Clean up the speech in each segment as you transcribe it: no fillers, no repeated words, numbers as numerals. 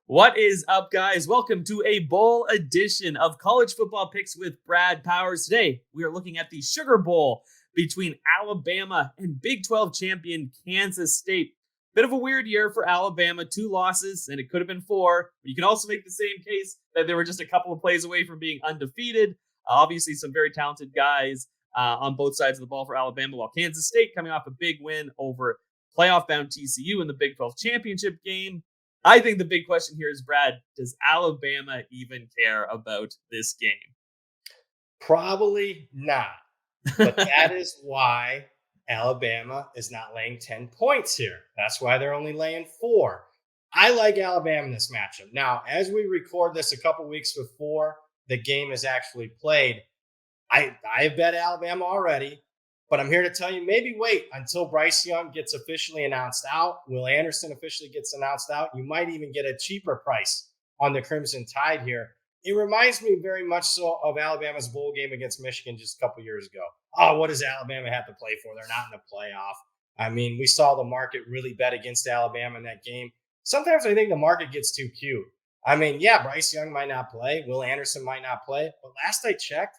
What is up, guys? Welcome to a bowl edition of College Football Picks with Brad Powers. Today, we are looking at the Sugar Bowl between Alabama and Big 12 champion Kansas State. Bit of a weird year for Alabama, 2 losses, and it could have been 4. But you can also make the same case that they were just a couple of plays away from being undefeated. Obviously, some very talented guys on both sides of the ball for Alabama, while Kansas State coming off a big win over playoff-bound TCU in the Big 12 championship game. I think the big question here is, Brad, does Alabama even care about this game? Probably not. But that is why Alabama is not laying 10 points here. That's why they're only laying 4. I like Alabama in this matchup. Now, as we record this a couple weeks before the game is actually played, I have bet Alabama already. But I'm here to tell you, maybe wait until Bryce Young gets officially announced out. Will Anderson officially gets announced out. You might even get a cheaper price on the Crimson Tide here. It reminds me very much so of Alabama's bowl game against Michigan just a couple years ago. Oh, what does Alabama have to play for? They're not in the playoff. I mean, we saw the market really bet against Alabama in that game. Sometimes I think the market gets too cute. I mean, yeah, Bryce Young might not play. Will Anderson might not play. But last I checked,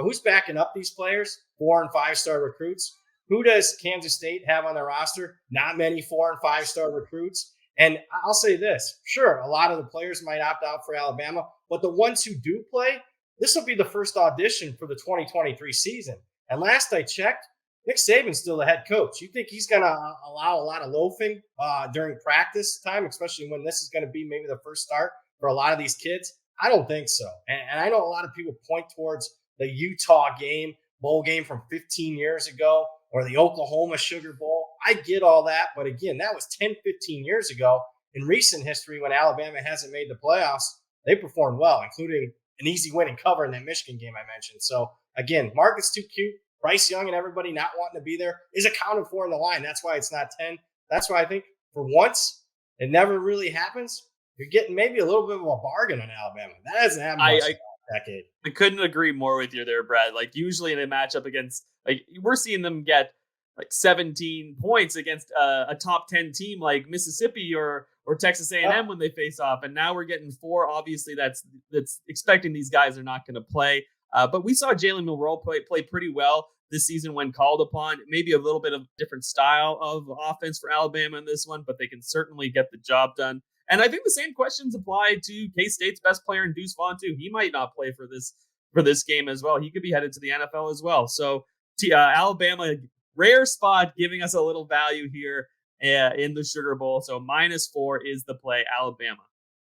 who's backing up these players? 4- and 5-star recruits. Who does Kansas State have on their roster? Not many 4- and 5-star recruits. And I'll say this, sure, a lot of the players might opt out for Alabama, but the ones who do play, this will be the first audition for the 2023 season. And last I checked, Nick Saban's still the head coach. You think he's going to allow a lot of loafing during practice time, especially when this is going to be maybe the first start for a lot of these kids? I don't think so. And I know a lot of people point towards the Utah bowl game from 15 years ago, or the Oklahoma Sugar Bowl. I get all that. But again, that was 10, 15 years ago. In recent history, when Alabama hasn't made the playoffs, they performed well, including an easy win and cover in that Michigan game I mentioned. So again, market's too cute. Bryce Young and everybody not wanting to be there is accounted for in the line. That's why it's not 10. That's why I think for once, it never really happens. You're getting maybe a little bit of a bargain on Alabama. That hasn't happened much in a decade. I couldn't agree more with you there, Brad. Like, usually in a matchup against, like, we're seeing them get like 17 points against a top 10 team like Mississippi or Texas A&M when they face off, and now we're getting 4. Obviously, that's expecting these guys are not going to play. But we saw Jalen Milroe play pretty well this season when called upon. Maybe a little bit of different style of offense for Alabama in this one, but they can certainly get the job done. And I think the same questions apply to K-State's best player in Deuce Vaughn too. He might not play for this game as well. He could be headed to the NFL as well. So Alabama, rare spot, giving us a little value here in the Sugar Bowl. So -4 is the play, Alabama.